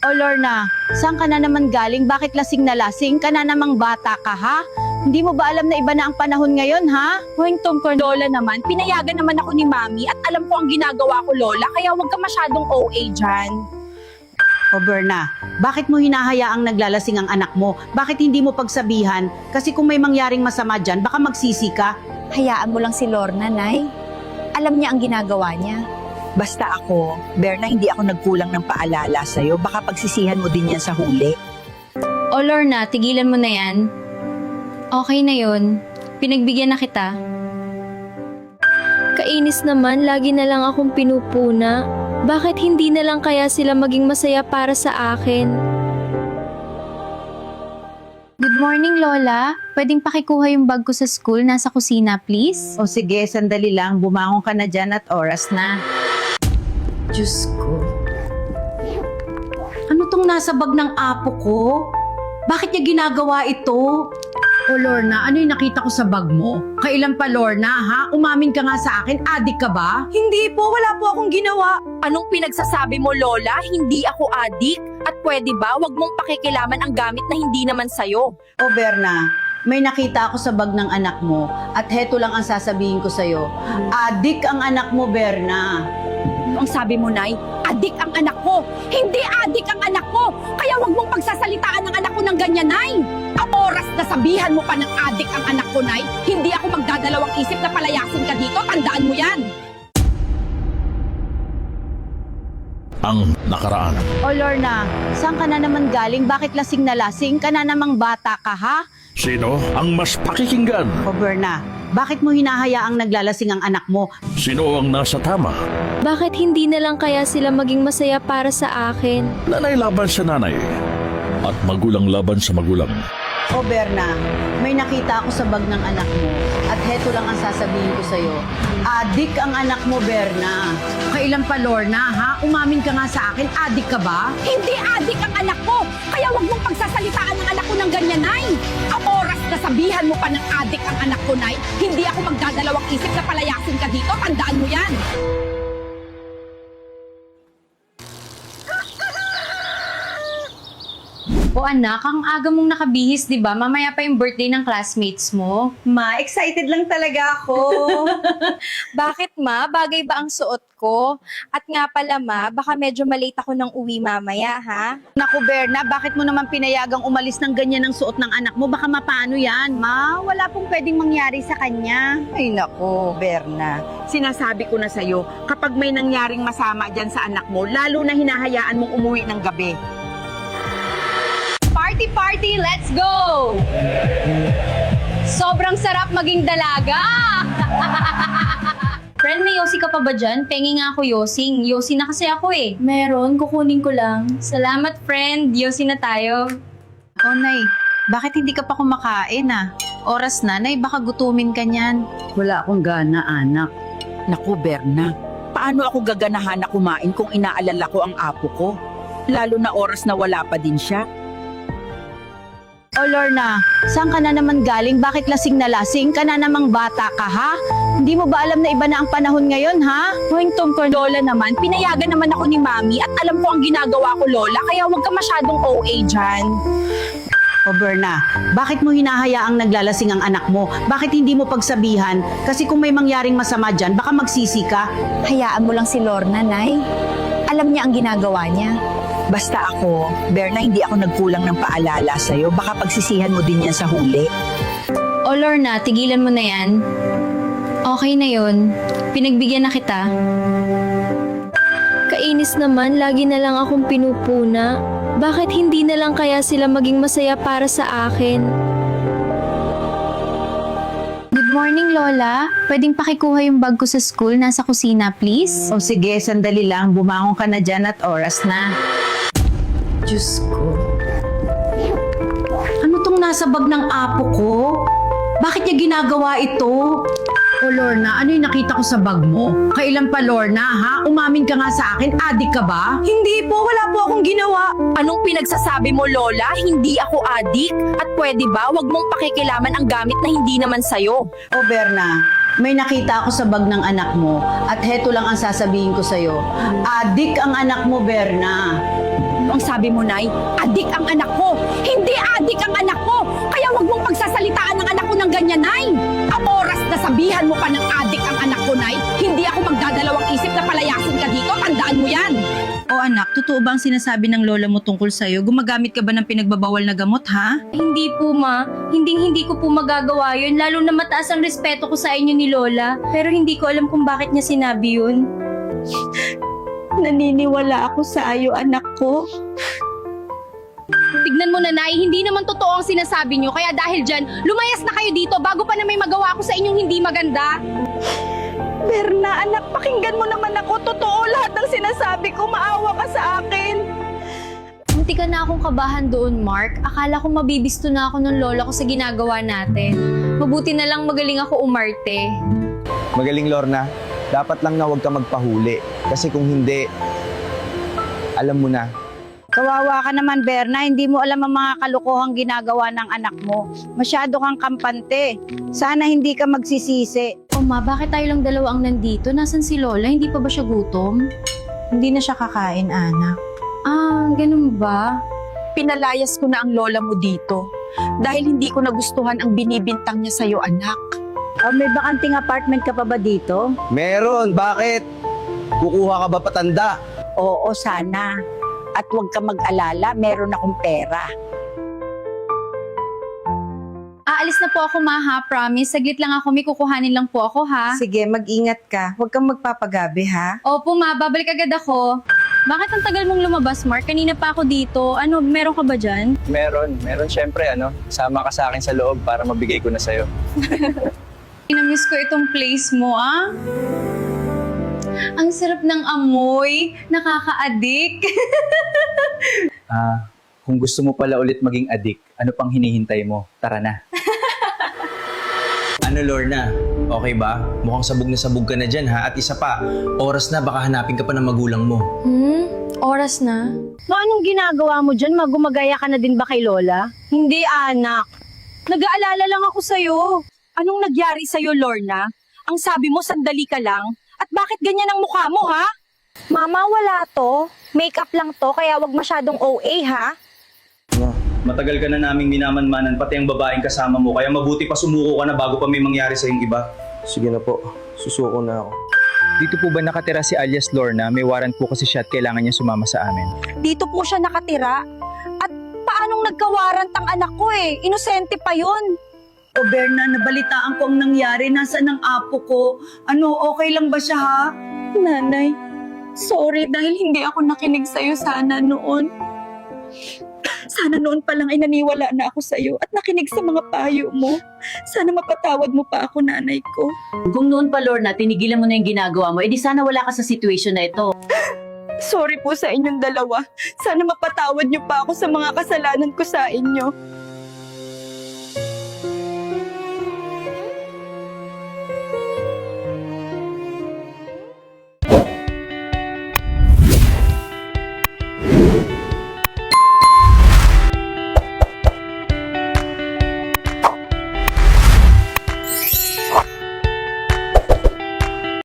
O Lorna, saan ka na naman galing? Bakit lasing na lasing? Ka na namang bata ka, ha? Hindi mo ba alam na iba na ang panahon ngayon, ha? Hoy, tungkol Lola naman, pinayagan naman ako ni Mami at alam ko ang ginagawa ko, Lola, kaya huwag ka masyadong OA dyan. O Berna, bakit mo hinahayaang naglalasing ang anak mo? Bakit hindi mo pagsabihan? Kasi kung may mangyaring masama dyan, baka magsisi ka. Hayaan mo lang si Lorna, Nay. Alam niya ang ginagawa niya. Basta ako, Berna, hindi ako nagkulang ng paalala sa'yo. Baka pagsisihan mo din yan sa huli. O Lorna, tigilan mo na yan. Okay na yun. Pinagbigyan na kita. Kainis naman, lagi na lang akong pinupuna. Bakit hindi na lang kaya sila maging masaya para sa akin? Good morning, Lola. Pwedeng pakikuha yung bag ko sa school. Nasa kusina, please. O sige, sandali lang. Bumangon ka na dyan at oras na. Diyos ko. Ano tong nasa bag ng apo ko? Bakit niya ginagawa ito? O Lorna, ano yung nakita ko sa bag mo? Kailan pa Lorna, ha? Umamin ka nga sa akin, adik ka ba? Hindi po, wala po akong ginawa. Anong pinagsasabi mo, Lola? Hindi ako adik? At pwede ba, wag mong pakikilaman ang gamit na hindi naman sayo? O Berna, may nakita ako sa bag ng anak mo at heto lang ang sasabihin ko sa'yo. Adik ang anak mo, Berna. Ang sabi mo, Nay, adik ang anak ko. Hindi adik ang anak ko. Kaya wag mong pagsasalitaan ng anak ko ng ganyan, Nay. Ang oras na sabihan mo pa ng adik ang anak ko, Nay, hindi ako magdadalawang isip na palayasin ka dito. Tandaan mo yan. Ang nakaraan. O Lorna, saan ka na naman galing? Bakit lasing na lasing? Ka na namang bata ka, ha? Sino ang mas pakikinggan? O Berna, bakit mo hinahayaang naglalasing ang anak mo? Sino ang nasa tama? Bakit hindi na lang kaya sila maging masaya para sa akin? Nanay laban sa nanay at magulang laban sa magulang. O Berna, may nakita ako sa bag ng anak mo at heto lang ang sasabihin ko sa'yo. Adik ang anak mo, Berna. Kailan pa Lorna, ha? Umamin ka nga sa akin, adik ka ba? Hindi adik ang anak ko. Kaya wag mong pagsasalitaan ng anak ko ng ganyan, Nay. Ang oras na sabihan mo pa ng adik ang anak ko, Nay, hindi ako magdadalawang isip na palayasin ka dito. Tandaan mo yan. O anak, ang aga mong nakabihis, di ba? Mamaya pa yung birthday ng classmates mo. Ma, excited lang talaga ako. Bakit, Ma? Bagay ba ang suot ko? At nga pala, Ma, baka medyo malate ako ng uwi mamaya, ha? Naku, Berna, bakit mo naman pinayagang umalis ng ganyan ang suot ng anak mo? Baka mapano yan? Ma, wala pong pwedeng mangyari sa kanya. Ay nako, Berna. Sinasabi ko na sa'yo, kapag may nangyaring masama dyan sa anak mo, lalo na hinahayaan mong umuwi ng gabi. Party, party! Let's go! Sobrang sarap maging dalaga! Friend, may yosi ka pa ba dyan? Pengi nga ako yosing. Yosi na kasi ako eh. Meron, kukunin ko lang. Salamat, friend. Yosi na tayo. O Nay, bakit hindi ka pa kumakain, Oras na, Nay, baka gutumin ka niyan. Wala akong gana, anak. Naku, Berna. Paano ako gaganahan na kumain kung inaalala ko ang apo ko? Lalo na oras na wala pa din siya. O Lorna, saan ka na naman galing? Bakit lasing na lasing? Ka na namang bata ka, ha? Hindi mo ba alam na iba na ang panahon ngayon, ha? Hoy, tungkol Lola naman, pinayagan naman ako ni Mami at alam ko ang ginagawa ko, Lola, kaya huwag ka masyadong OA dyan. O Berna, bakit mo hinahayaang naglalasing ang anak mo? Bakit hindi mo pagsabihan? Kasi kung may mangyaring masama dyan, baka magsisi ka. Hayaan mo lang si Lorna, Nay. Alam niya ang ginagawa niya. Basta ako, Berna, hindi ako nagkulang ng paalala sa'yo. Baka pagsisihan mo din yan sa huli. O Lorna, tigilan mo na yan. Okay na yun. Pinagbigyan na kita. Kainis naman, lagi na lang akong pinupuna. Bakit hindi na lang kaya sila maging masaya para sa akin? Good morning, Lola. Pwedeng pakikuha yung bag ko sa school. Nasa kusina, please. O sige, sandali lang. Bumangon ka na dyan at oras na. Diyos ko. Ano tong nasa bag ng apo ko? Bakit niya ginagawa ito? O Lorna, ano yung nakita ko sa bag mo? Kailan pa Lorna, ha? Umamin ka nga sa akin, adik ka ba? Hindi po, wala po akong ginawa. Anong pinagsasabi mo, Lola? Hindi ako adik? At pwede ba, wag mong pakikilaman ang gamit na hindi naman sayo? O Berna, may nakita ako sa bag ng anak mo at heto lang ang sasabihin ko sa'yo. Adik ang anak mo, Berna. Ano ang sabi mo, Nay? Adik ang anak ko! Hindi adik ang anak ko! Kaya wag mong pagsasalitaan ng anak ko ng ganyan, Nay! Ang oras na sabihan mo pa ng adik ang anak ko, Nay, hindi ako magdadalawang isip na palayasin ka dito. Tandaan mo yan! O anak, totoo ba ang sinasabi ng lola mo tungkol sa'yo? Gumagamit ka ba ng pinagbabawal na gamot, ha? Hindi po, ma. Hindi ko po magagawa yun. Lalo na mataas ang respeto ko sa inyo ni Lola. Pero hindi ko alam kung bakit niya sinabi yun. Naniniwala ako sa iyo, anak ko. Tignan mo na, Nay, hindi naman totoo ang sinasabi niyo. Kaya dahil dyan, lumayas na kayo dito bago pa na may magawa ako sa inyong hindi maganda. Berna, anak, pakinggan mo naman ako. Totoo lahat ng sinasabi ko. Maawa ka sa akin. Munti ka na akong kabahan doon, Mark. Akala ko mabibisto na ako ng lola ko sa ginagawa natin. Mabuti na lang magaling ako umarte. Magaling, Lorna. Dapat lang na huwag ka magpahuli. Kasi kung hindi, alam mo na. Kawawa ka naman, Berna. Hindi mo alam ang mga kalokohang ginagawa ng anak mo. Masyado kang kampante. Sana hindi ka magsisisi. O ma, bakit tayo lang dalawa ang nandito? Nasaan si Lola? Hindi pa ba siya gutom? Hindi na siya kakain, anak. Ah, ganun ba? Pinalayas ko na ang lola mo dito. Dahil hindi ko nagustuhan ang binibintang niya sa'yo, anak. May bakanting apartment ka pa ba dito? Meron, bakit? Kukuha ka ba patanda? Oo, sana. At huwag ka mag-alala, meron akong pera. Aalis na po ako, ma, ha? Promise. Saglit lang ako. May kukuhanin lang po ako, ha? Sige, mag-ingat ka. Huwag kang magpapagabi, ha? Opo, ma. Babalik agad ako. Bakit ang tagal mong lumabas, Mark? Kanina pa ako dito. Ano, meron ka ba dyan? Meron syempre sama ka sa akin sa loob para mabigay ko na sa'yo. Pinamiss ko itong place mo, ah. Ang sarap ng amoy. Nakaka-addict. Kung gusto mo pala ulit maging adik, ano pang hinihintay mo? Tara na. Ano, Lorna? Okay ba? Mukhang sabog ka na dyan, ha? At isa pa, oras na baka hanapin ka pa ng magulang mo. Oras na. Anong ginagawa mo dyan? Magumagaya ka na din ba kay Lola? Hindi, anak. Nag-aalala lang ako sa'yo. Anong nagyari sa'yo, Lorna? Ang sabi mo, sandali ka lang. At bakit ganyan ang mukha mo, ha? Mama, wala to. Makeup lang to, kaya wag masyadong OA, ha? Matagal ka na naming minamanmanan, pati ang babaeng kasama mo. Kaya mabuti pa sumuko ka na bago pa may mangyari sa yung iba. Sige na po, susuko na ako. Dito po ba nakatira si alias Lorna? May warrant po kasi siya at kailangan niya sumama sa amin. Dito po siya nakatira. At paanong nagkawarant ang anak ko eh? Inosente pa yun. O Berna, nabalitaan ko ang nangyari. Nasaan ang apo ko? Ano, okay lang ba siya, ha? Nanay, sorry dahil hindi ako nakinig sa'yo sana noon. Sana noon pa lang ay naniwala na ako sa'yo at nakinig sa mga payo mo. Sana mapatawad mo pa ako, nanay ko. Kung noon pa, Lorna, tinigilan mo na yung ginagawa mo, edi sana wala ka sa situation na ito. Sorry po sa inyong dalawa. Sana mapatawad niyo pa ako sa mga kasalanan ko sa inyo.